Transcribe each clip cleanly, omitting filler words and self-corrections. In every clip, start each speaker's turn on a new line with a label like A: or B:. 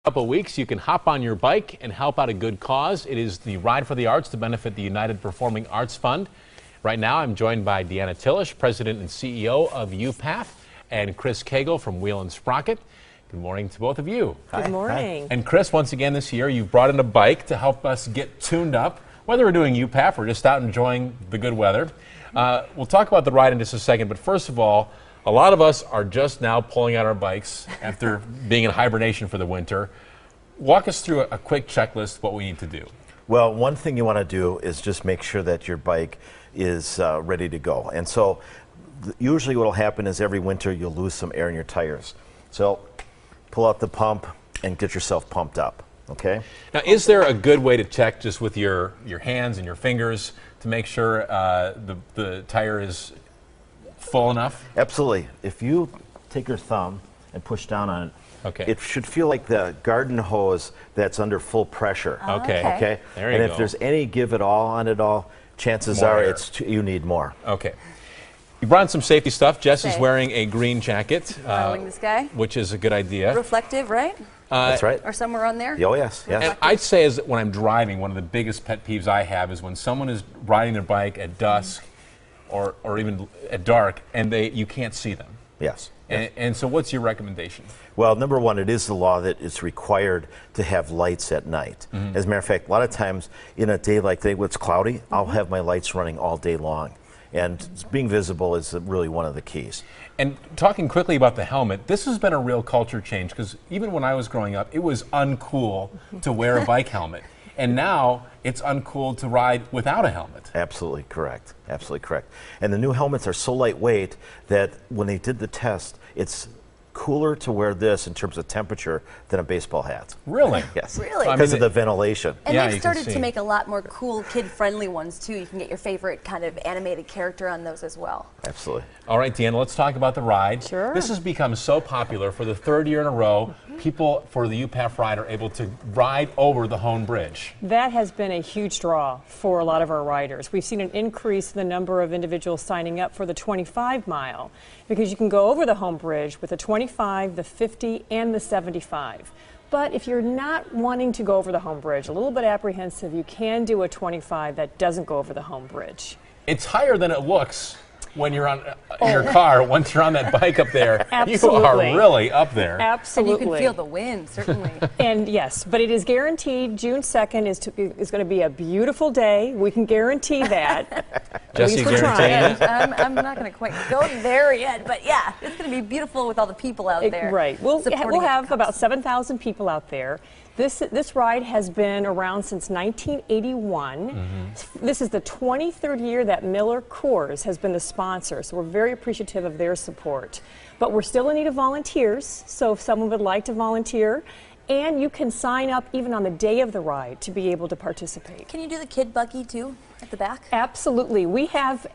A: Couple of weeks, you can hop on your bike and help out a good cause. It is the Ride for the Arts to benefit the United Performing Arts Fund. Right now, I'm joined by Deanna Tillish, President and CEO of UPAF, and Chris Cagle from Wheel and Sprocket. Good morning to both of you.
B: Good morning.
A: Hi. And Chris, once again this year, you've brought in a bike to help us get tuned up, whether we're doing UPAF or just out enjoying the good weather. We'll talk about the ride in just a second, but first of all, a lot of us are just now pulling out our bikes after being in hibernation for the winter. Walk us through a quick checklist of what we need to do.
C: Well, one thing you want to do is just make sure that your bike is ready to go. And so usually what will happen is every winter you'll lose some air in your tires. So pull out the pump and get yourself pumped up, okay?
A: Now, is there a good way to check just with your hands and your fingers to make sure the tire is full enough?
C: Absolutely. If you take your thumb and push down on it,
A: okay,
C: it should feel like the garden hose that's under full pressure.
A: Okay. There you
C: and
A: go.
C: if there's any give it all on it all, chances are you need more.
A: Okay. You brought in some safety stuff. Jess is wearing a green jacket,
B: Following this guy.
A: which is a good idea.
B: Reflective, right?
C: That's right.
B: Or somewhere on there?
C: Oh, yes.
A: And I'd say is that when I'm driving, one of the biggest pet peeves I have is when someone is riding their bike at dusk or even at dark and you can't see them.
C: Yes.
A: And so what's your recommendation?
C: Well, number one, it is the law that it's required to have lights at night. As a matter of fact, a lot of times in a day like today when it's cloudy, I'll have my lights running all day long. And being visible is really one of the keys.
A: And talking quickly about the helmet, this has been a real culture change because even when I was growing up, it was uncool to wear a bike helmet. And now it's uncool to ride without a helmet.
C: Absolutely correct. Absolutely correct. And the new helmets are so lightweight that when they did the test, it's cooler to wear this in terms of temperature than a baseball hat.
A: Really?
C: Yes.
B: Really?
C: Because of the ventilation.
B: And
A: Yeah,
B: they've started to make a lot more cool, kid-friendly ones, too. You can get your favorite kind of animated character on those as well.
C: Absolutely.
A: All right, Deanna, let's talk about the ride.
B: Sure.
A: This has become so popular. For the third year in a row, people for the UPAF ride are able to ride over the Hone Bridge.
D: That has been a huge draw for a lot of our riders. We've seen an increase in the number of individuals signing up for the 25 mile because you can go over the Hone Bridge with the 25, the 50, and the 75. But if you're not wanting to go over the Hone Bridge, a little bit apprehensive, you can do a 25 that doesn't go over the Hone Bridge.
A: It's higher than it looks when you're on in your car. Once you're on that bike up there,
D: Absolutely.
A: You are really up there.
D: Absolutely.
B: And you can feel the wind, certainly.
D: And yes, but it is guaranteed June 2nd is going to be a beautiful day. We can guarantee that.
A: Jesse, guaranteed?
B: I'm not going to quite go there yet, but yeah, it's going to be beautiful with all the people out there.
D: Right. We'll
B: supporting
D: have about 7,000 people out there. This ride has been around since 1981. This is the 23rd year that Miller Coors has been the sponsor, so we're very appreciative of their support. But we're still in need of volunteers, so if someone would like to volunteer, and you can sign up even on the day of the ride to be able to participate.
B: Can you do the kid buggy, too, at the back?
D: Absolutely. We have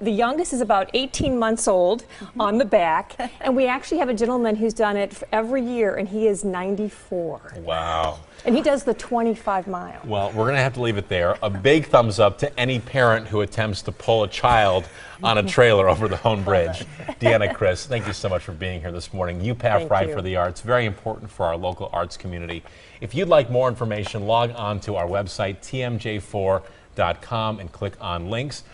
D: the youngest is about 18 months old on the back, and we actually have a gentleman who's done it every year, and he is 94.
A: Wow.
D: And he does the 25 mile.
A: Well, we're going to have to leave it there. A big thumbs up to any parent who attempts to pull a child on a trailer over the Hone Bridge. Deanna, Chris, thank you so much for being here this morning. UPAF Ride for the Arts, very important for our local arts community. If you'd like more information, log on to our website, tmj4.com, and click on links.